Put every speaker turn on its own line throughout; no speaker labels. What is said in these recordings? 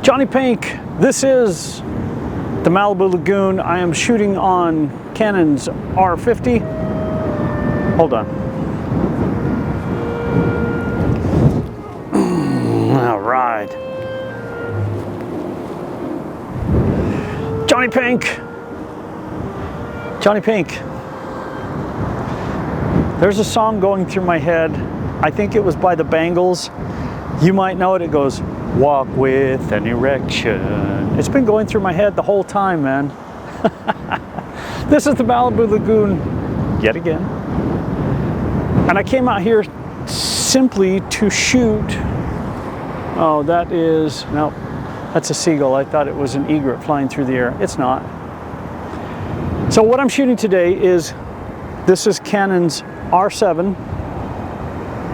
JonnyPink, this is the Malibu Lagoon. I am shooting on Canon's R50. Hold on. All right. JonnyPink. JonnyPink. There's a song going through my head. I think it was by the Bangles. You might know it. It goes, walk with an erection. It's been going through my head the whole time, man. This is the Malibu Lagoon yet again. And I came out here simply to shoot. Oh, that is, no, that's a seagull. I thought it was an egret flying through the air. It's not. So what I'm shooting today is, this is Canon's R7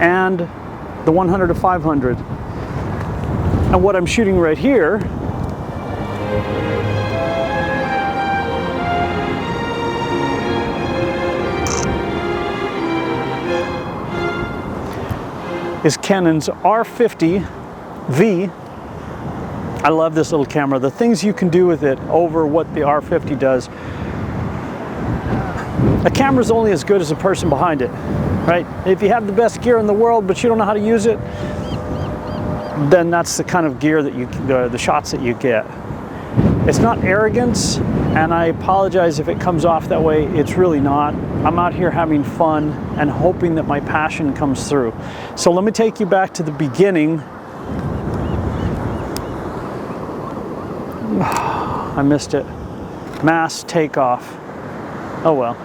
and the 100 to 500. And what I'm shooting right here is Canon's R50 V. I love this little camera. The things you can do with it over what the R50 does. A camera's only as good as the person behind it, right? If you have the best gear in the world but you don't know how to use it, then that's the kind of gear that you, the shots that you get. It's not arrogance, and I apologize if it comes off that way. It's really not. I'm out here having fun and hoping that my passion comes through. So let me take you back to the beginning. I missed it. Mass takeoff. Oh well.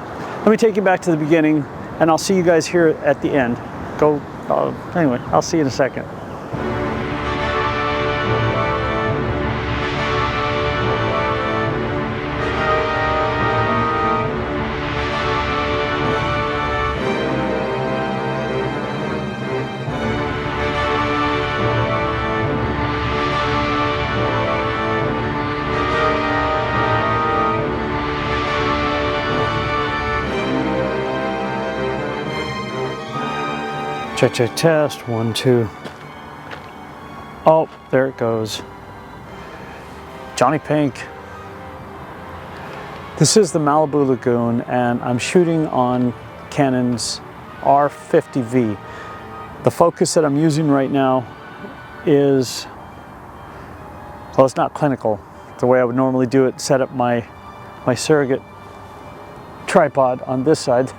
Let me take you back to the beginning, and I'll see you guys here at the end. Anyway, I'll see you in a second. Check, check, test, 1, 2. Oh, there it goes. JonnyPink. This is the Malibu Lagoon, and I'm shooting on Canon's R50 V. The focus that I'm using right now is, well, it's not clinical. The way I would normally do it, set up my surrogate tripod on this side.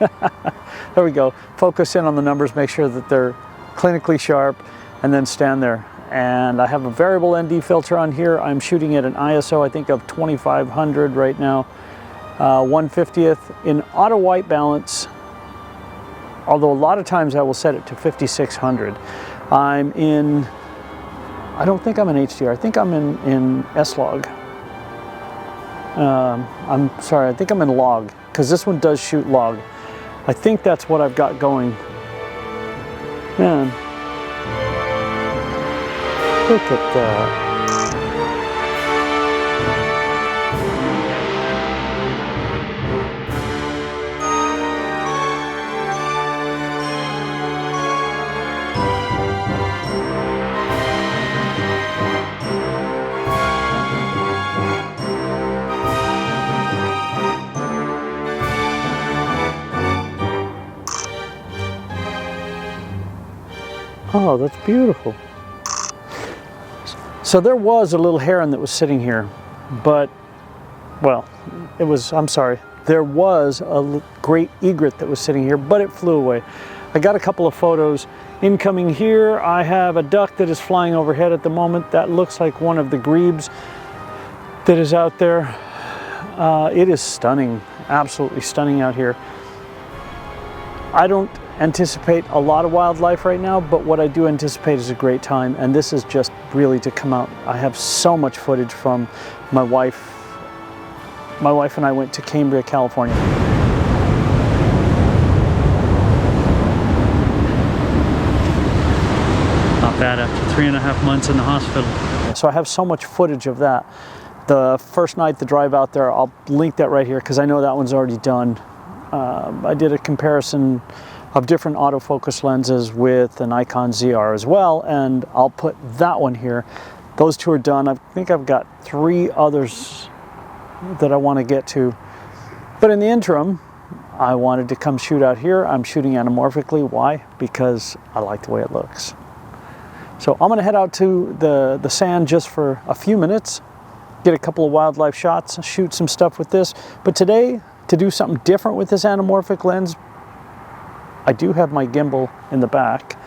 There we go. Focus in on the numbers, make sure that they're clinically sharp, and then stand there. And I have a variable ND filter on here. I'm shooting at an ISO, I think, of 2500 right now. 1/50th in auto white balance, although a lot of times I will set it to 5600. I'm in, I don't think I'm in HDR. I think I'm in S-Log. I'm sorry, I think I'm in log, because this one does shoot log. I think that's what I've got going. Man, look at that. Oh, that's beautiful. So there was a little heron that was sitting here, but, well, it was, I'm sorry, there was a great egret that was sitting here, but it flew away. I got a couple of photos incoming here. I have a duck that is flying overhead at the moment. That looks like one of the grebes that is out there. It is stunning, absolutely stunning out here. I don't anticipate a lot of wildlife right now, but what I do anticipate is a great time, and this is just really to come out. I have so much footage from my wife. My wife and I went to Cambria, California. Not bad after 3.5 months in the hospital. So I have so much footage of that. The first night, the drive out there, I'll link that right here because I know that one's already done. I did a comparison of different autofocus lenses with an Nikon ZR as well, and I'll put that one here. Those two are done. I think I've got 3 others that I want to get to. But in the interim, I wanted to come shoot out here. I'm shooting anamorphically. Why? Because I like the way it looks. So I'm going to head out to the sand just for a few minutes, get a couple of wildlife shots, shoot some stuff with this. But today, to do something different with this anamorphic lens, I do have my gimbal in the back,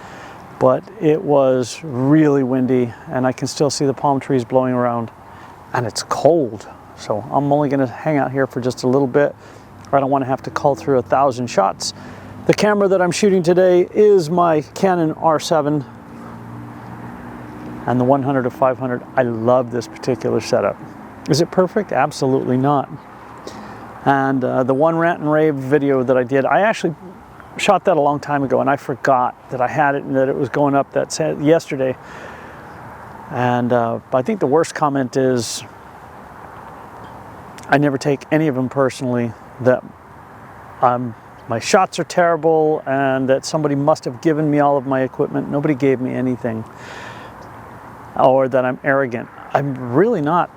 but it was really windy and I can still see the palm trees blowing around and it's cold. So I'm only going to hang out here for just a little bit. I don't want to have to cull through 1,000 shots. The camera that I'm shooting today is my Canon R7 and the 100 to 500. I love this particular setup. Is it perfect? Absolutely not. And the one rant and rave video that I did, I actually shot that a long time ago and I forgot that I had it and that it was going up that yesterday. And I think the worst comment is I never take any of them personally, that my shots are terrible and that somebody must have given me all of my equipment. Nobody gave me anything. Or that I'm arrogant. I'm really not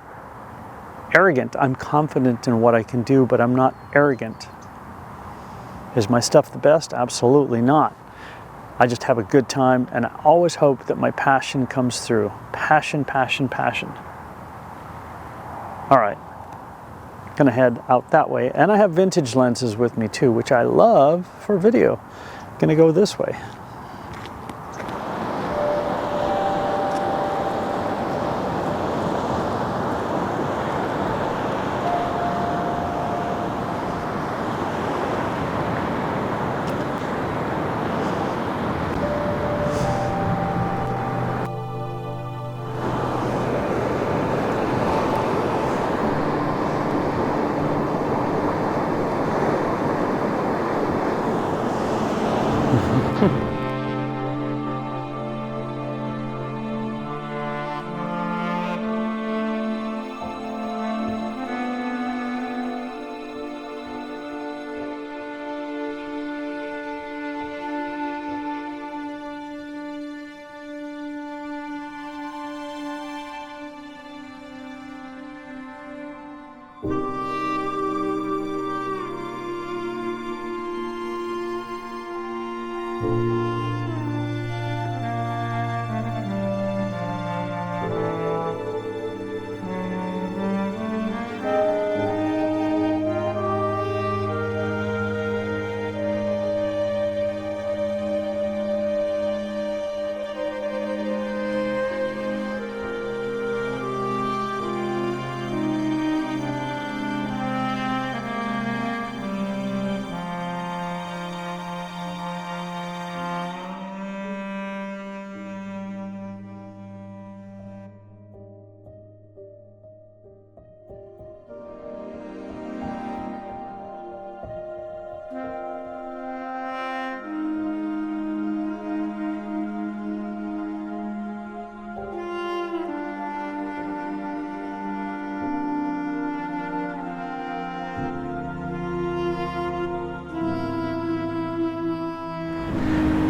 arrogant. I'm confident in what I can do, but I'm not arrogant. Is my stuff the best? Absolutely not. I just have a good time and I always hope that my passion comes through. Passion, passion, passion. All right, gonna head out that way. And I have vintage lenses with me too, which I love for video. Gonna go this way.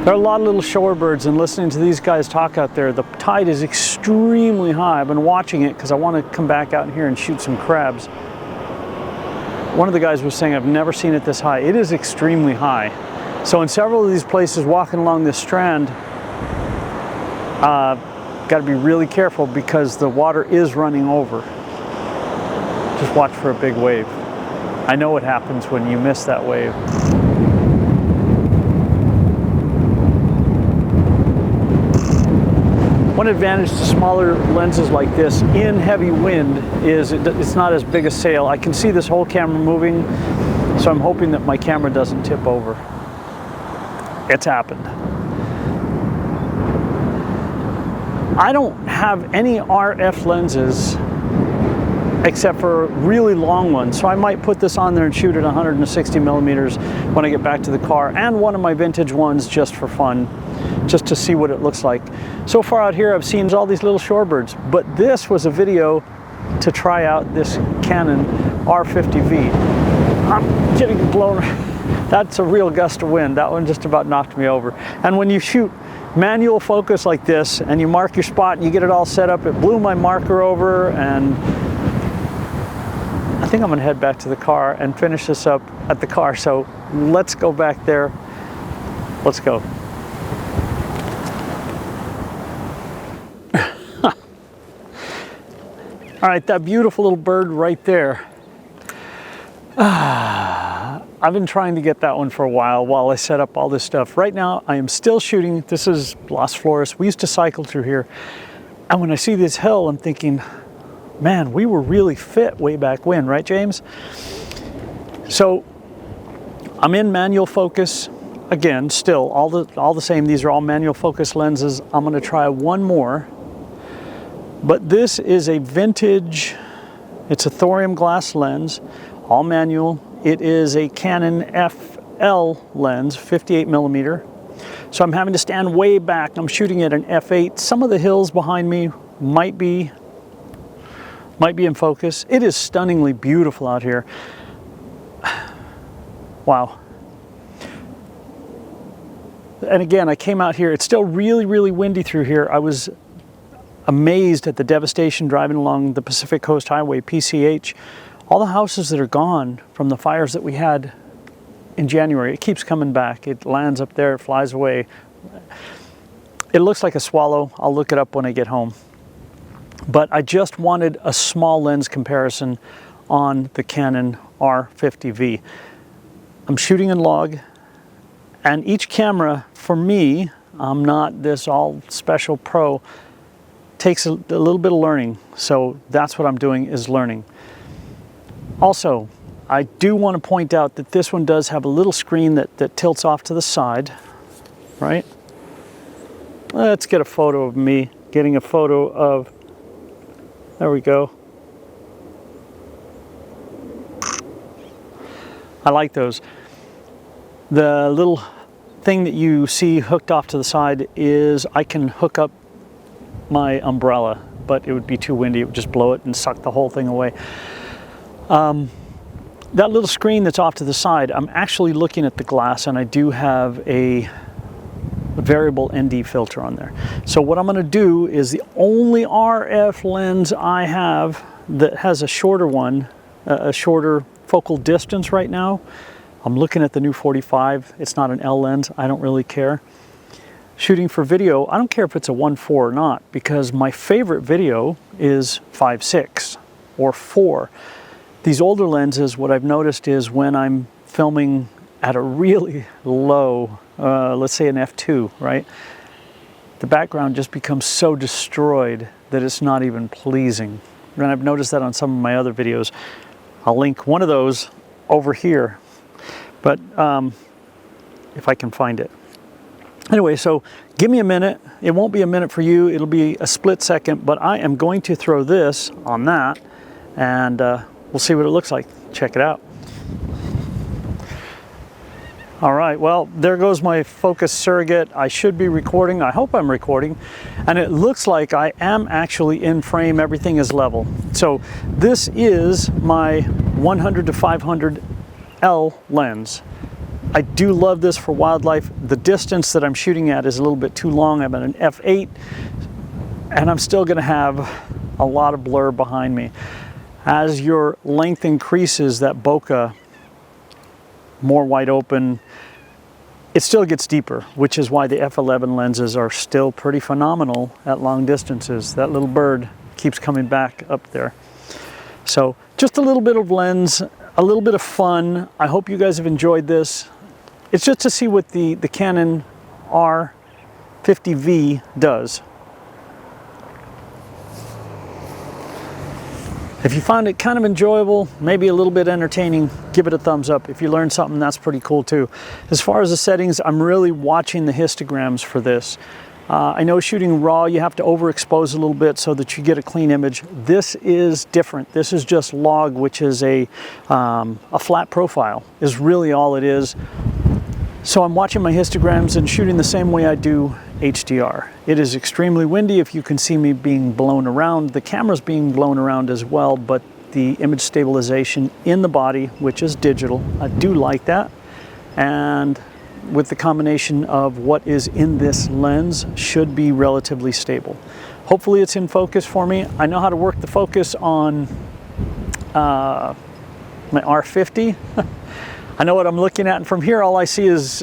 There are a lot of little shorebirds, and listening to these guys talk out there, the tide is extremely high. I've been watching it because I want to come back out here and shoot some crabs. One of the guys was saying, I've never seen it this high. It is extremely high. So in several of these places walking along this strand, got to be really careful because the water is running over. Just watch for a big wave. I know what happens when you miss that wave. One advantage to smaller lenses like this in heavy wind is it's not as big a sail. I can see this whole camera moving, so I'm hoping that my camera doesn't tip over. It's happened. I don't have any RF lenses except for really long ones, so I might put this on there and shoot at 160 millimeters when I get back to the car, and one of my vintage ones just for fun, just to see what it looks like. So far out here I've seen all these little shorebirds, but this was a video to try out this Canon R50 V. I'm getting blown. That's a real gust of wind. That one just about knocked me over. And when you shoot manual focus like this and you mark your spot and you get it all set up, it blew my marker over, and I think I'm gonna head back to the car and finish this up at the car. So let's go back there. Let's go. All right, that beautiful little bird right there. I've been trying to get that one for a while I set up all this stuff. Right now, I am still shooting. This is Las Flores. We used to cycle through here. And when I see this hill, I'm thinking, man, we were really fit way back when, right, James? So I'm in manual focus. Again, still, all the same. These are all manual focus lenses. I'm gonna try one more. But this is a vintage, it's a thorium glass lens, all manual. It is a Canon FL lens, 58 millimeter. So I'm having to stand way back. I'm shooting at an f8. Some of the hills behind me might be in focus. It is stunningly beautiful out here. Wow. And again, I came out here. It's still really, really windy through here. I was amazed at the devastation driving along the Pacific Coast Highway, PCH. All the houses that are gone from the fires that we had in January, it keeps coming back. It lands up there, it flies away. It looks like a swallow. I'll look it up when I get home. But I just wanted a small lens comparison on the Canon R50 V. I'm shooting in log, and each camera, for me, I'm not this all special pro, takes a little bit of learning. So that's what I'm doing, is learning. Also, I do want to point out that this one does have a little screen that tilts off to the side, right? Let's get a photo of me getting a photo of, there we go. I like those. The little thing that you see hooked off to the side is I can hook up my umbrella, but it would be too windy. It would just blow it and suck the whole thing away. That little screen that's off to the side, I'm actually looking at the glass, and I do have a variable ND filter on there. So what I'm going to do is, the only RF lens I have that has a shorter one, a shorter focal distance right now, I'm looking at the new 45. It's not an L lens. I don't really care. Shooting for video, I don't care if it's a 1.4 or not, because my favorite video is 5.6 or 4. These older lenses, what I've noticed is when I'm filming at a really low, let's say an f2, right? The background just becomes so destroyed that it's not even pleasing. And I've noticed that on some of my other videos. I'll link one of those over here, but if I can find it. Anyway, so give me a minute. It won't be a minute for you. It'll be a split second, but I am going to throw this on that, and we'll see what it looks like. Check it out. All right, well, there goes my focus surrogate. I should be recording. I hope I'm recording. And it looks like I am actually in frame. Everything is level. So this is my 100 to 500 L lens. I do love this for wildlife. The distance that I'm shooting at is a little bit too long. I'm at an f8, and I'm still gonna have a lot of blur behind me. As your length increases, that bokeh, more wide open, it still gets deeper, which is why the f11 lenses are still pretty phenomenal at long distances. That little bird keeps coming back up there. So just a little bit of lens, a little bit of fun. I hope you guys have enjoyed this. It's just to see what the Canon R50 V does. If you found it kind of enjoyable, maybe a little bit entertaining, give it a thumbs up. If you learned something, that's pretty cool too. As far as the settings, I'm really watching the histograms for this. I know shooting raw, you have to overexpose a little bit so that you get a clean image. This is different. This is just log, which is a flat profile, is really all it is. So I'm watching my histograms and shooting the same way I do HDR. It is extremely windy. If you can see me being blown around, the camera's being blown around as well, but the image stabilization in the body, which is digital, I do like that. and with the combination of what is in this lens, should be relatively stable. Hopefully it's in focus for me. I know how to work the focus on my R50. I know what I'm looking at, and from here all I see is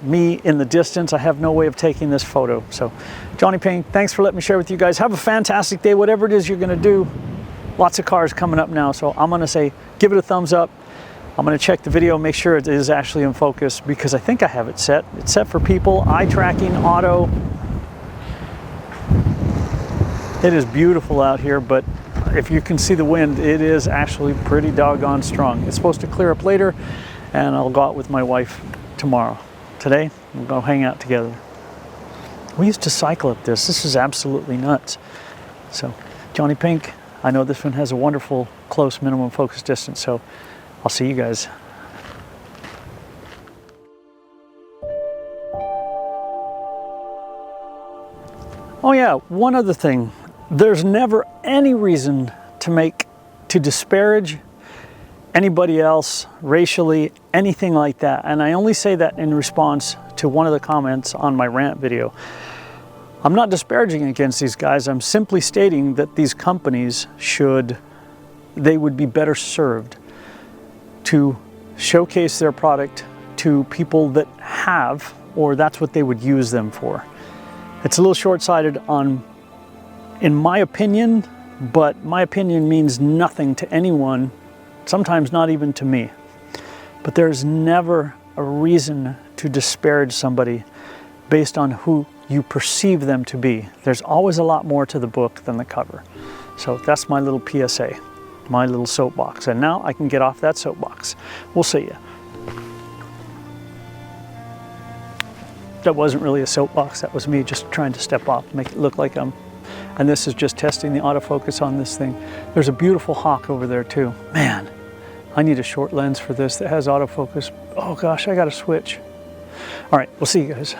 me in the distance. I have no way of taking this photo. So JonnyPink, thanks for letting me share with you guys. Have a fantastic day, whatever it is you're gonna do. Lots of cars coming up now, so I'm gonna say give it a thumbs up. I'm gonna check the video, make sure it is actually in focus, because I think I have it set. It's set for people, eye tracking, auto. It is beautiful out here, but if you can see the wind, it is actually pretty doggone strong. It's supposed to clear up later, and I'll go out with my wife tomorrow. Today, we'll go hang out together. We used to cycle up this. This is absolutely nuts. So, JonnyPink, I know this one has a wonderful close minimum focus distance, so I'll see you guys. Oh yeah, one other thing. There's never any reason to disparage anybody else racially, anything like that. And I only say that in response to one of the comments on my rant video. I'm not disparaging against these guys. I'm simply stating that these companies they would be better served to showcase their product to people that have, or that's what they would use them for. It's a little short-sighted in my opinion, but my opinion means nothing to anyone, sometimes not even to me. But there's never a reason to disparage somebody based on who you perceive them to be. There's always a lot more to the book than the cover. So that's my little PSA, my little soapbox. And now I can get off that soapbox. We'll see ya. That wasn't really a soapbox, that was me just trying to step off, make it look like and this is just testing the autofocus on this thing. There's a beautiful hawk over there too. Man, I need a short lens for this that has autofocus. Oh gosh, I gotta switch. All right, we'll see you guys.